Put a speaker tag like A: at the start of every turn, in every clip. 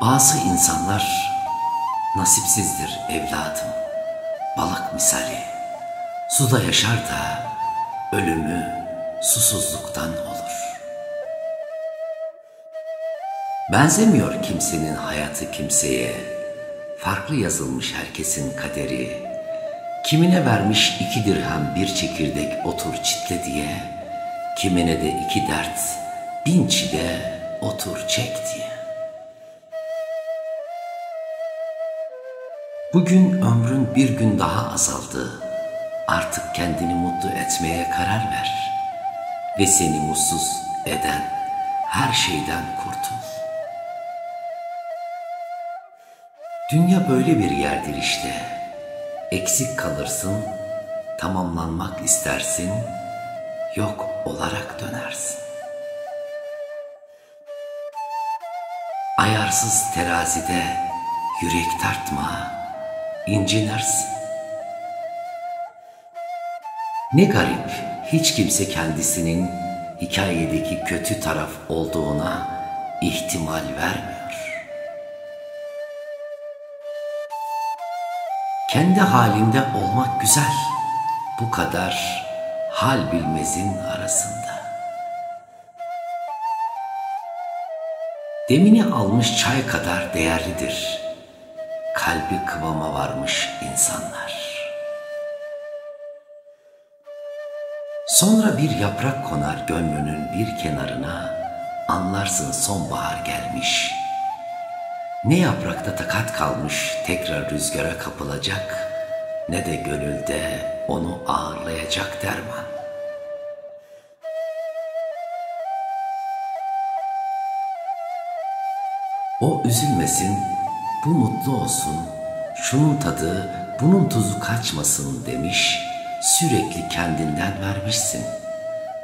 A: Bazı insanlar nasipsizdir evladım, balık misali. Suda yaşar da ölümü susuzluktan olur. Benzemiyor kimsenin hayatı kimseye, farklı yazılmış herkesin kaderi. Kimine vermiş 2 dirhem bir çekirdek otur çitle diye, kimine de 2 dert 1000 çile otur çek diye. Bugün ömrün bir gün daha azaldı. Artık kendini mutlu etmeye karar ver. Ve seni mutsuz eden her şeyden kurtul. Dünya böyle bir yerdir işte. Eksik kalırsın, tamamlanmak istersin, yok olarak dönersin. Ayarsız terazide yürek tartma, incinirsin. Ne garip, hiç kimse kendisinin hikayedeki kötü taraf olduğuna ihtimal vermiyor. Kendi halinde olmak güzel, bu kadar hal bilmezin arasında. Demini almış çay kadar değerlidir, kalbi kıvama varmış insanlar. Sonra bir yaprak konar gönlünün bir kenarına, anlarsın sonbahar gelmiş. Ne yaprakta takat kalmış tekrar rüzgara kapılacak, ne de gönülde onu ağırlayacak derman. O üzülmesin, bu mutlu olsun, şunun tadı, bunun tuzu kaçmasın demiş, sürekli kendinden vermişsin.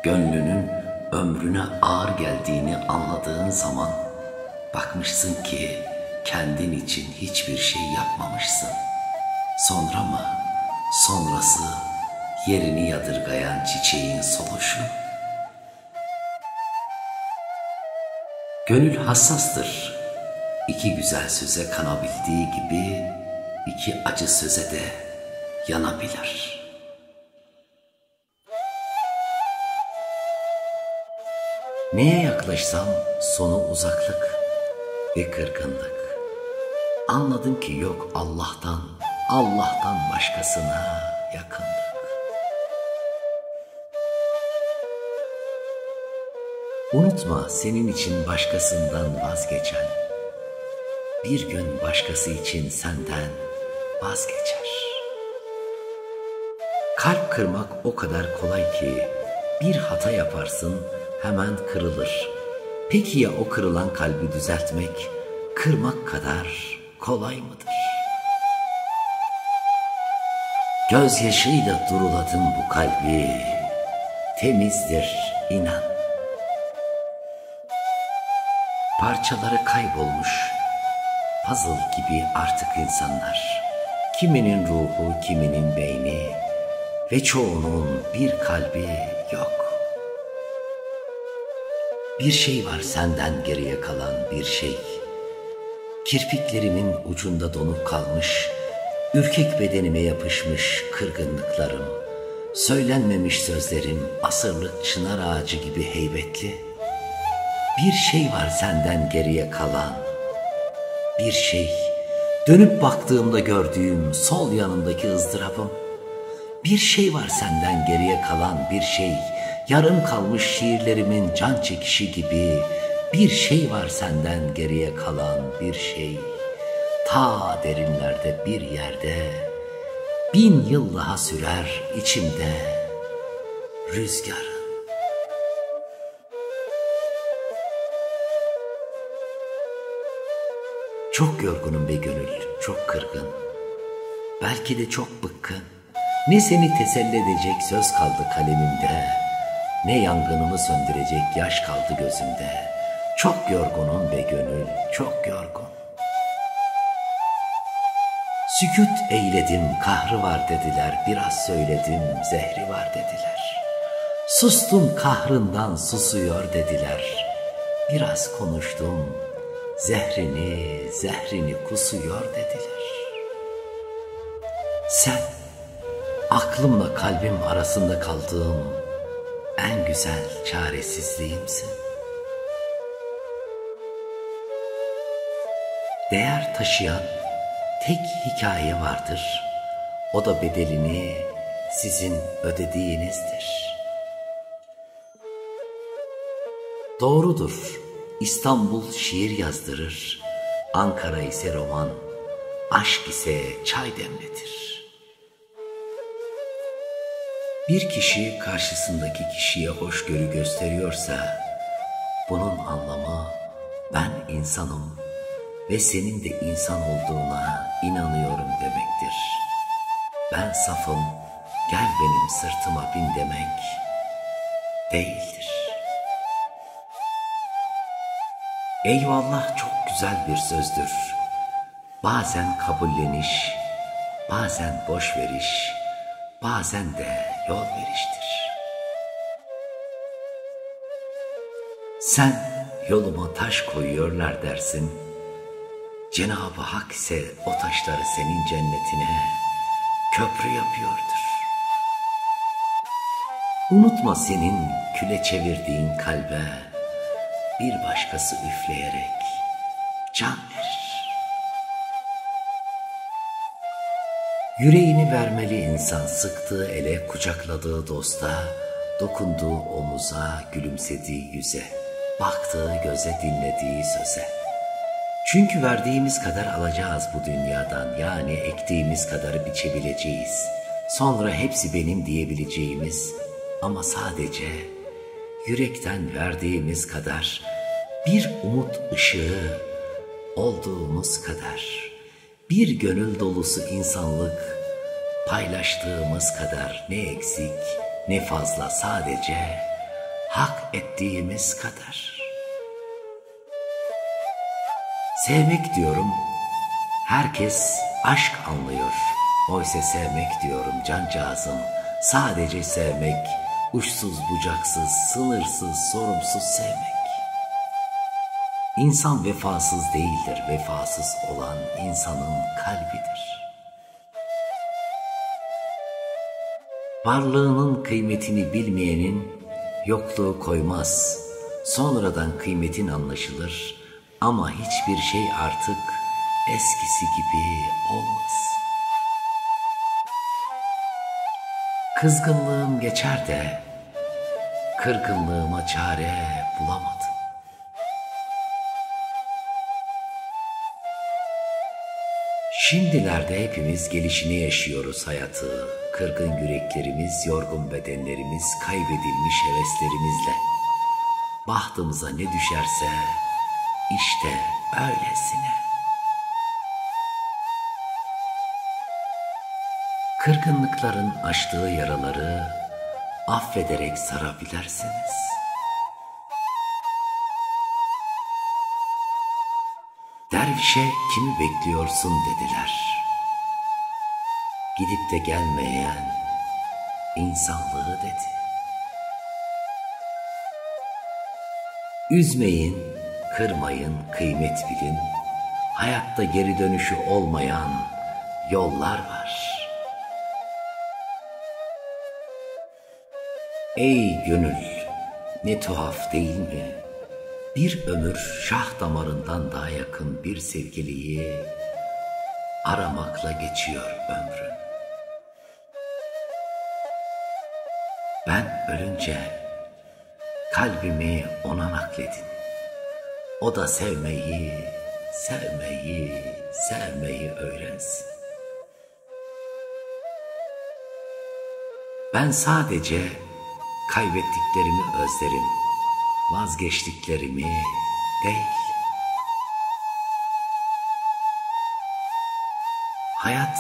A: Gönlünün ömrüne ağır geldiğini anladığın zaman, bakmışsın ki kendin için hiçbir şey yapmamışsın. Sonra mı, sonrası yerini yadırgayan çiçeğin soluşu? Gönül hassastır. 2 güzel söze kanabildiği gibi 2 acı söze de yanabilir. Neye yaklaşsam sonu uzaklık ve kırgınlık. Anladım ki yok Allah'tan başkasına yakınlık. Unutma senin için başkasından vazgeçen, bir gün başkası için senden vazgeçer. Kalp kırmak o kadar kolay ki bir hata yaparsın hemen kırılır. Peki ya o kırılan kalbi düzeltmek kırmak kadar kolay mıdır? Gözyaşıyla duruladım bu kalbi, temizdir inan. Parçaları kaybolmuş, puzzle gibi artık insanlar. Kiminin ruhu, kiminin beyni ve çoğunun bir kalbi yok. Bir şey var senden geriye kalan bir şey. Kirpiklerimin ucunda donup kalmış, ürkek bedenime yapışmış kırgınlıklarım, söylenmemiş sözlerim asırlık çınar ağacı gibi heybetli. Bir şey var senden geriye kalan, bir şey, dönüp baktığımda gördüğüm sol yanımdaki ızdırabım. Bir şey var senden geriye kalan bir şey, yarım kalmış şiirlerimin can çekişi gibi. Bir şey var senden geriye kalan bir şey, ta derinlerde bir yerde, 1000 yıl daha sürer içimde rüzgarın. Çok yorgunum be gönül, çok kırgın, belki de çok bıkkın. Ne seni teselli edecek söz kaldı kalemimde, ne yangınımı söndürecek yaş kaldı gözümde. Çok yorgunum be gönül, çok yorgun. Sükût eyledim, kahrı var dediler, biraz söyledim, zehri var dediler. Sustum kahrından susuyor dediler, biraz konuştum, zehrini kusuyor dediler. Sen, aklımla kalbim arasında kaldığım en güzel çaresizliğimsin. Değer taşıyan tek hikaye vardır. O da bedelini sizin ödediğinizdir. Doğrudur, İstanbul şiir yazdırır, Ankara ise roman, aşk ise çay demletir. Bir kişi karşısındaki kişiye hoşgörü gösteriyorsa, bunun anlamı ben insanım ve senin de insan olduğuna inanıyorum demektir. Ben safım, gel benim sırtıma bin demek değildir. Eyvallah çok güzel bir sözdür. Bazen kabulleniş, bazen boş veriş, bazen de yol veriştir. Sen yoluma taş koyuyorlar dersin. Cenab-ı Hak ise o taşları senin cennetine köprü yapıyordur. Unutma senin küle çevirdiğin kalbe bir başkası üfleyerek can verir. Yüreğini vermeli insan sıktığı ele, kucakladığı dosta, dokunduğu omuza, gülümsediği yüze, baktığı göze, dinlediği söze. Çünkü verdiğimiz kadar alacağız bu dünyadan, yani ektiğimiz kadarı biçebileceğiz. Sonra hepsi benim diyebileceğimiz ama sadece yürekten verdiğimiz kadar, bir umut ışığı olduğumuz kadar, bir gönül dolusu insanlık paylaştığımız kadar, ne eksik ne fazla, sadece hak ettiğimiz kadar. Sevmek diyorum, herkes aşk anlıyor. Oysa sevmek diyorum cancağızım, sadece sevmek, uçsuz bucaksız, sınırsız, sorumsuz sevmek. İnsan vefasız değildir, vefasız olan insanın kalbidir. Varlığının kıymetini bilmeyenin yokluğu koymaz. Sonradan kıymetin anlaşılır ama hiçbir şey artık eskisi gibi olmaz. Kızgınlığım geçer de kırgınlığıma çare bulamadım. Şimdilerde hepimiz gelişini yaşıyoruz hayatı. Kırgın yüreklerimiz, yorgun bedenlerimiz, kaybedilmiş heveslerimizle. Bahtımıza ne düşerse işte öylesine. Kırgınlıkların açtığı yaraları affederek sarabilirsiniz. Dervişe kimi bekliyorsun dediler. Gidip de gelmeyen insanlığı dedi. Üzmeyin, kırmayın, kıymet bilin. Hayatta geri dönüşü olmayan yollar var. Ey gönül, ne tuhaf değil mi? Bir ömür şah damarından daha yakın bir sevgiliyi aramakla geçiyor ömrün. Ben ölünce kalbimi ona nakledin. O da sevmeyi, sevmeyi, sevmeyi öğrensin. Ben sadece kaybettiklerimi özlerim, vazgeçtiklerimi değil. Hayat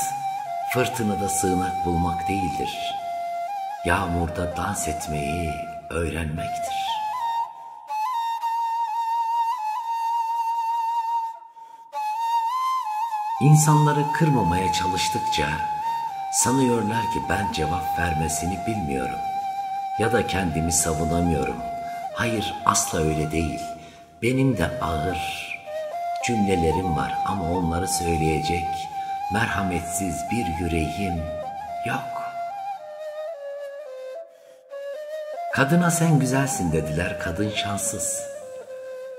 A: fırtınada sığınak bulmak değildir. Yağmurda dans etmeyi öğrenmektir. İnsanları kırmamaya çalıştıkça sanıyorlar ki ben cevap vermesini bilmiyorum ya da kendimi savunamıyorum. Hayır, asla öyle değil. Benim de ağır, Cümlelerim var ama onları söyleyecek merhametsiz bir yüreğim yok. Kadına sen güzelsin dediler, kadın şanssız.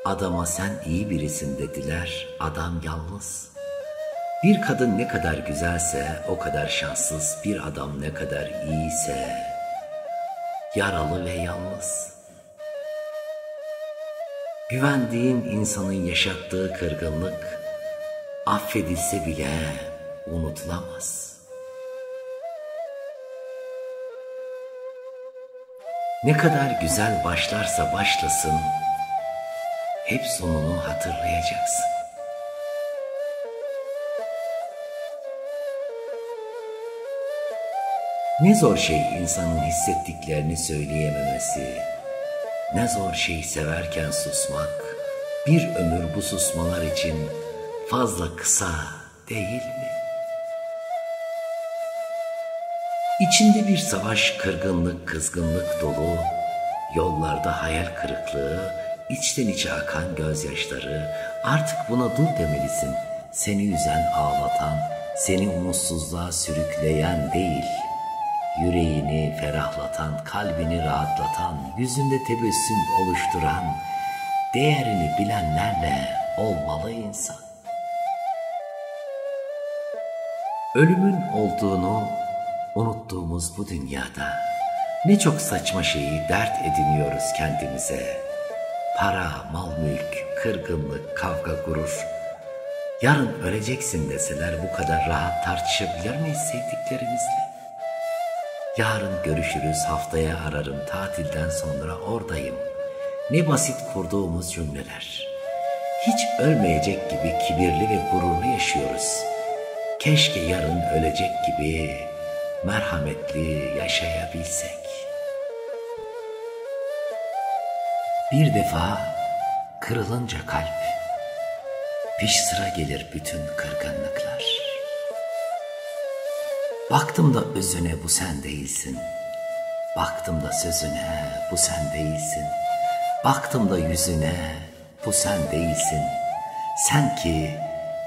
A: Adama sen iyi birisin dediler, adam yalnız. Bir kadın ne kadar güzelse o kadar şanssız, bir adam ne kadar iyiyse yaralı ve yalnız. Güvendiğin insanın yaşattığı kırgınlık affedilse bile unutulamaz. Ne kadar güzel başlarsa başlasın, hep sonunu hatırlayacaksın. Ne zor şey insanın hissettiklerini söyleyememesi, ne zor şey severken susmak, bir ömür bu susmalar için fazla kısa değil mi? İçinde bir savaş, kırgınlık, kızgınlık dolu, yollarda hayal kırıklığı, içten içe akan gözyaşları, artık buna dur demelisin. Seni üzen, ağlatan, seni umutsuzluğa sürükleyen değil, yüreğini ferahlatan, kalbini rahatlatan, yüzünde tebessüm oluşturan, değerini bilenlerle olmalı insan. Ölümün olduğunu unuttuğumuz bu dünyada ne çok saçma şeyi dert ediniyoruz kendimize. Para, mal, mülk, kırgınlık, kavga, gurur. Yarın öleceksin deseler bu kadar rahat tartışabilir miyiz sevdiklerimizle? Yarın görüşürüz, haftaya ararım, tatilden sonra oradayım. Ne basit kurduğumuz cümleler. Hiç ölmeyecek gibi kibirli ve gururlu yaşıyoruz. Keşke yarın ölecek gibi merhametli yaşayabilsek. Bir defa kırılınca kalp, peş sıra gelir bütün kırgınlıklar. Baktım da özüne bu sen değilsin. Baktım da sözüne bu sen değilsin. Baktım da yüzüne bu sen değilsin. Sen ki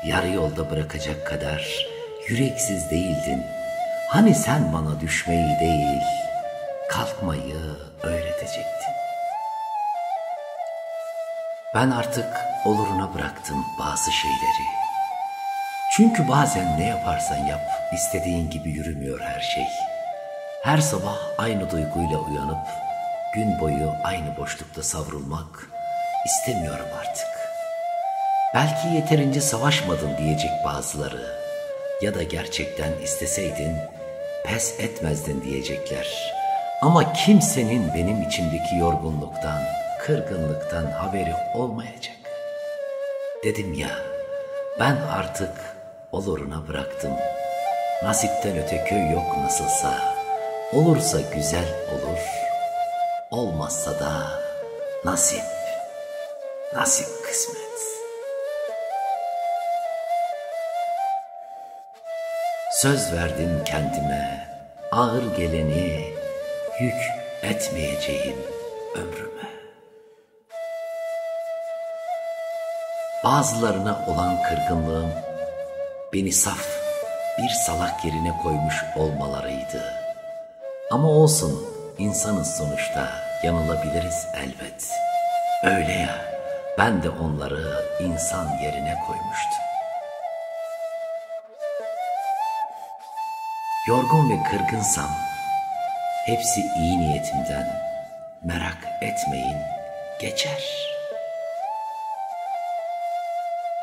A: yarı yolda bırakacak kadar yüreksiz değildin. Hani sen bana düşmeyi değil, kalkmayı öğretecektin. Ben artık oluruna bıraktım bazı şeyleri. Çünkü bazen ne yaparsan yap, istediğin gibi yürümüyor her şey. Her sabah aynı duyguyla uyanıp, gün boyu aynı boşlukta savrulmak istemiyorum artık. Belki yeterince savaşmadın diyecek bazıları. Ya da gerçekten isteseydin, pes etmezdin diyecekler. Ama kimsenin benim içimdeki yorgunluktan, kırgınlıktan haberi olmayacak. Dedim ya, ben artık oluruna bıraktım. Nasipten öte köy yok nasılsa. Olursa güzel olur, olmazsa da nasip, nasip kısmet. Söz verdim kendime, ağır geleni yük etmeyeceğim ömrüme. Bazılarına olan kırgınlığım beni saf bir salak yerine koymuş olmalarıydı. Ama olsun, insanız sonuçta, yanılabiliriz elbet. Öyle ya, ben de onları insan yerine koymuştum. Yorgun ve kırgınsam, hepsi iyi niyetimden, merak etmeyin, geçer.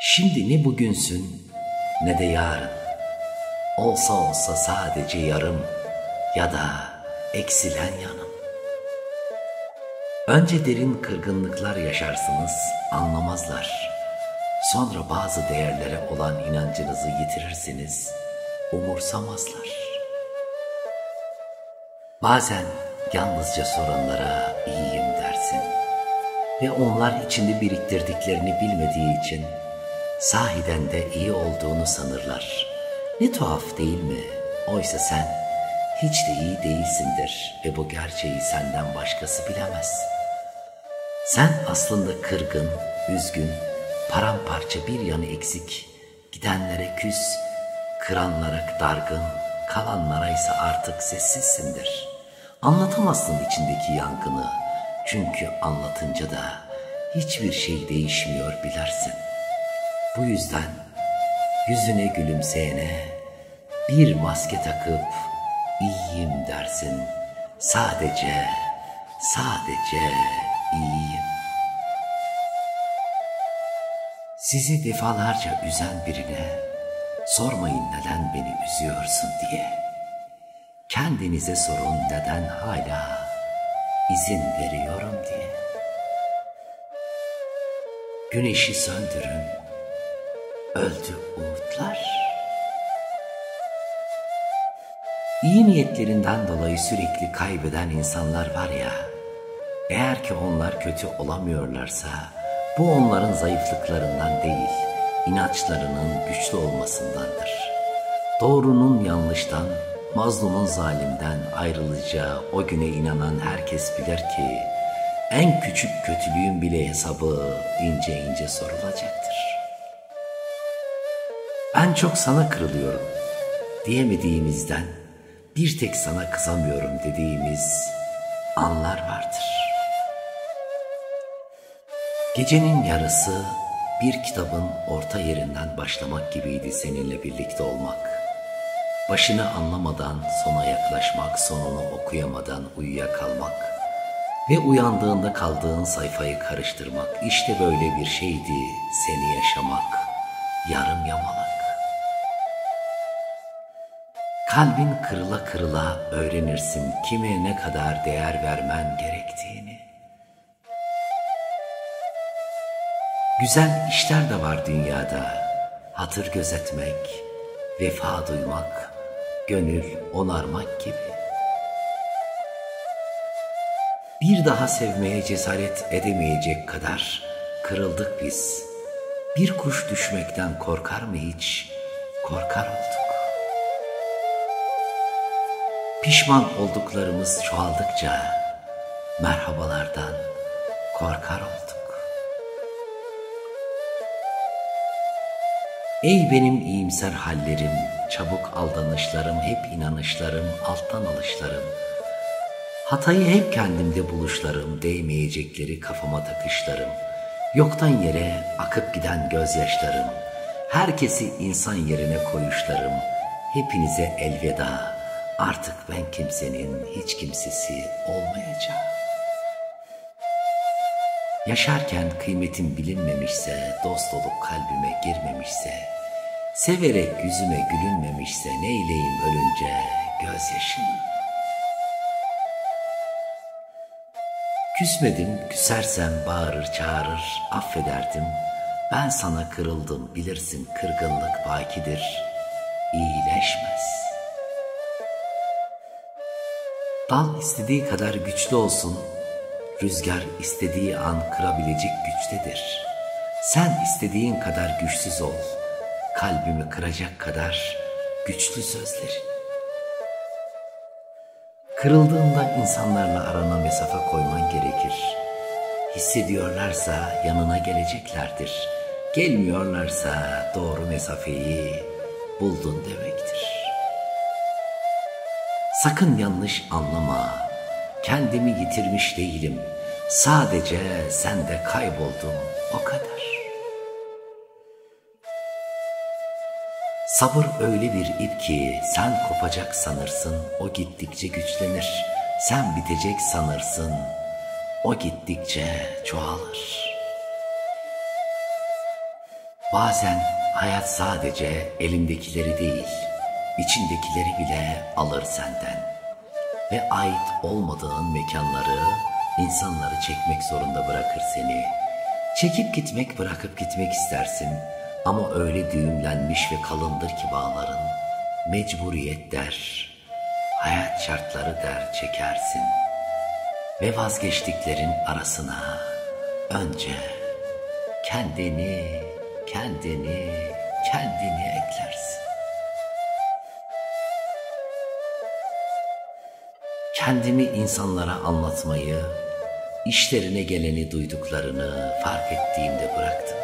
A: Şimdi ne bugünsün ne de yarın, olsa olsa sadece yarım ya da eksilen yanım. Önce derin kırgınlıklar yaşarsınız, anlamazlar. Sonra bazı değerlere olan inancınızı yitirirsiniz, umursamazlar. Bazen yalnızca soranlara iyiyim dersin ve onlar içinde biriktirdiklerini bilmediği için sahiden de iyi olduğunu sanırlar. Ne tuhaf değil mi? Oysa sen hiç de iyi değilsindir ve bu gerçeği senden başkası bilemez. Sen aslında kırgın, üzgün, paramparça bir yanı eksik, gidenlere küs, kıranlara dargın, kalanlara ise artık sessizsindir. Anlatamazsın içindeki yangını, çünkü anlatınca da hiçbir şey değişmiyor bilersin. Bu yüzden yüzüne gülümseyene bir maske takıp iyiyim dersin. Sadece iyiyim. Sizi defalarca üzen birine sormayın neden beni üzüyorsun diye. Kendinize sorun neden hala izin veriyorum diye. Güneşi söndürün, öldü umutlar. İyi niyetlerinden dolayı sürekli kaybeden insanlar var ya, eğer ki onlar kötü olamıyorlarsa, bu onların zayıflıklarından değil, inançlarının güçlü olmasındandır. Doğrunun yanlıştan, mazlumun zalimden ayrılacağı o güne inanan herkes bilir ki, en küçük kötülüğün bile hesabı ince ince sorulacaktır. Ben çok sana kırılıyorum diyemediğimizden, bir tek sana kızamıyorum dediğimiz anlar vardır. Gecenin yarısı bir kitabın orta yerinden başlamak gibiydi seninle birlikte olmak. Başını anlamadan sona yaklaşmak, sonunu okuyamadan uyuyakalmak ve uyandığında kaldığın sayfayı karıştırmak. İşte böyle bir şeydi seni yaşamak, yarım yamalak. Kalbin kırıla kırıla öğrenirsin kime ne kadar değer vermen gerektiğini. Güzel işler de var dünyada, hatır gözetmek, vefa duymak, gönül onarmak gibi. Bir daha sevmeye cesaret edemeyecek kadar kırıldık biz. Bir kuş düşmekten korkar mı hiç? Korkar olduk. Pişman olduklarımız çoğaldıkça merhabalardan korkar olduk. Ey benim iyimser hallerim, çabuk aldanışlarım, hep inanışlarım, alttan alışlarım. Hatayı hep kendimde buluşlarım, değmeyecekleri kafama takışlarım. Yoktan yere akıp giden gözyaşlarım, herkesi insan yerine koyuşlarım. Hepinize elveda, artık ben kimsenin hiç kimsesi olmayacağım. Yaşarken kıymetim bilinmemişse, dost olup kalbime girmemişse, severek yüzüme gülünmemişse, neyleyim ölünce gözyaşını? Küsmedim, küsersem bağırır çağırır, affederdim. Ben sana kırıldım, bilirsin kırgınlık bakidir, iyileşmez. Dal istediği kadar güçlü olsun, rüzgar istediği an kırabilecek güçtedir. Sen istediğin kadar güçsüz ol, kalbimi kıracak kadar güçlü sözlerin. Kırıldığında insanlarla arana mesafe koyman gerekir. Hissediyorlarsa yanına geleceklerdir. Gelmiyorlarsa doğru mesafeyi buldun demektir. Sakın yanlış anlama, kendimi yitirmiş değilim. Sadece sende kayboldum, o kadar. Sabır öyle bir ip ki sen kopacak sanırsın, o gittikçe güçlenir. Sen bitecek sanırsın, o gittikçe çoğalır. Bazen hayat sadece elindekileri değil, içindekileri bile alır senden. Ve ait olmadığın mekanları, insanları çekmek zorunda bırakır seni. Çekip gitmek, bırakıp gitmek istersin. Ama öyle düğümlenmiş ve kalındır ki bağların, mecburiyet der, hayat şartları der çekersin. Ve vazgeçtiklerin arasına önce kendini eklersin. Kendimi insanlara anlatmayı, işlerine geleni duyduklarını fark ettiğimde bıraktım.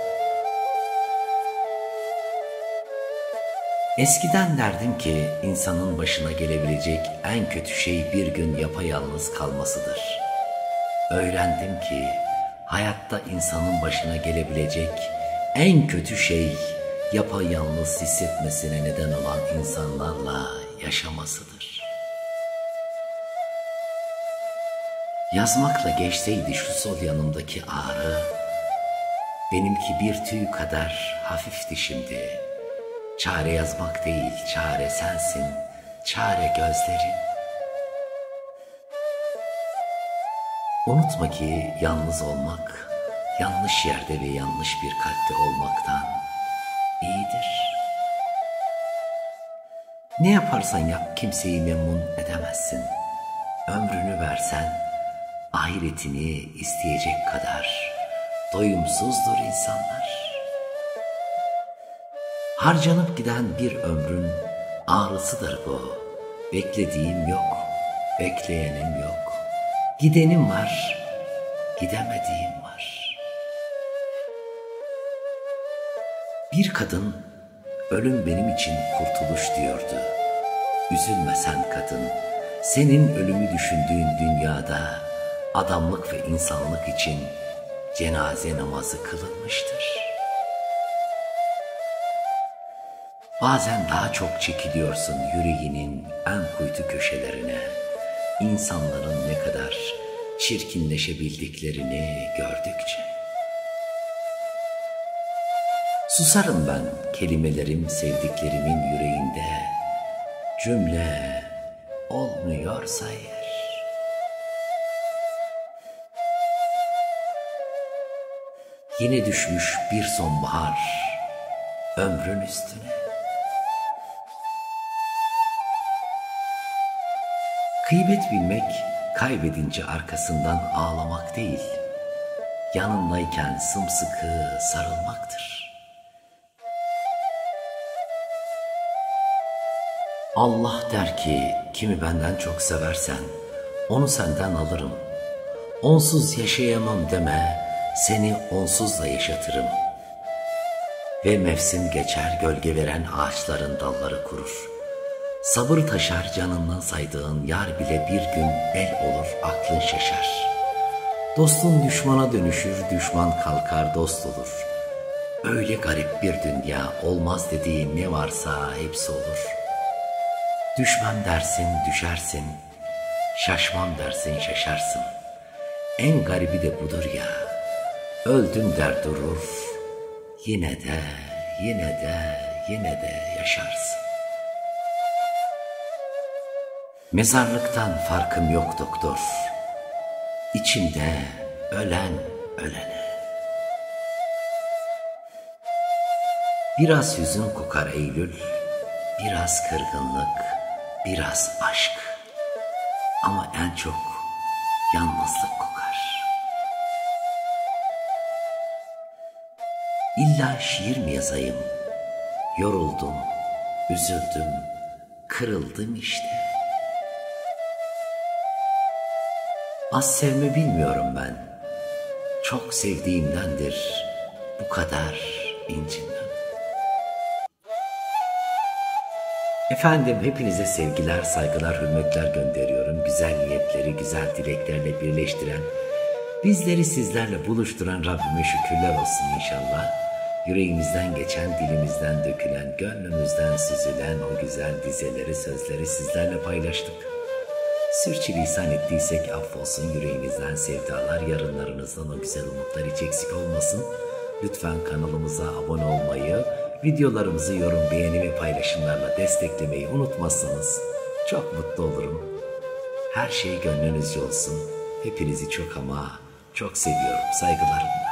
A: Eskiden derdim ki insanın başına gelebilecek en kötü şey bir gün yapayalnız kalmasıdır. Öğrendim ki hayatta insanın başına gelebilecek en kötü şey yapayalnız hissetmesine neden olan insanlarla yaşamasıdır. Yazmakla geçseydi şu sol yanımdaki ağrı, benimki bir tüy kadar hafifti şimdi. Çare yazmak değil, çare sensin, çare gözlerin. Unutma ki yalnız olmak, yanlış yerde ve yanlış bir kalpte olmaktan iyidir. Ne yaparsan yap kimseyi memnun edemezsin. Ömrünü versen ahiretini isteyecek kadar doyumsuzdur insanlar. Harcanıp giden bir ömrün ağrısıdır bu. Beklediğim yok, bekleyenim yok. Gidenim var, gidemediğim var. Bir kadın, ölüm benim için kurtuluş diyordu. Üzülme sen kadın, senin ölümü düşündüğün dünyada adamlık ve insanlık için cenaze namazı kılınmıştır. Bazen daha çok çekiliyorsun yüreğinin en kuytu köşelerine, insanların ne kadar çirkinleşebildiklerini gördükçe. Susarım ben kelimelerim sevdiklerimin yüreğinde, cümle olmuyorsa eğer. Yine düşmüş bir sonbahar ömrün üstüne. Kıymet bilmek, kaybedince arkasından ağlamak değil, yanındayken sımsıkı sarılmaktır. Allah der ki, kimi benden çok seversen, onu senden alırım. Onsuz yaşayamam deme, seni onsuz da yaşatırım. Ve mevsim geçer, gölge veren ağaçların dalları kurur. Sabır taşar canından saydığın yar bile bir gün el olur aklın şaşar. Dostun düşmana dönüşür, düşman kalkar dost olur. Öyle garip bir dünya, olmaz dediğin ne varsa hepsi olur. Düşmem dersin düşersin, şaşmam dersin şaşarsın. En garibi de budur ya, öldüm der durur, yine de yaşarsın. Mezarlıktan farkım yok doktor, İçimde ölen ölene. Biraz hüzün kokar Eylül, biraz kırgınlık, biraz aşk. Ama en çok yalnızlık kokar. İlla şiir mi yazayım? Yoruldum, üzüldüm, kırıldım işte. Az sevme bilmiyorum ben. Çok sevdiğimdendir bu kadar incinmem. Efendim hepinize sevgiler, saygılar, hürmetler gönderiyorum. Güzel niyetleri, güzel dileklerle birleştiren, bizleri sizlerle buluşturan Rabbime şükürler olsun inşallah. Yüreğimizden geçen, dilimizden dökülen, gönlümüzden süzülen o güzel dizeleri, sözleri sizlerle paylaştık. Sürçülisan ettiysek affolsun, yüreğinizden sevdalar, yarınlarınızdan o güzel umutlar hiç eksik olmasın. Lütfen kanalımıza abone olmayı, videolarımızı yorum, beğeni ve paylaşımlarla desteklemeyi unutmazsanız çok mutlu olurum. Her şey gönlünüzce olsun. Hepinizi çok ama çok seviyorum. Saygılarım.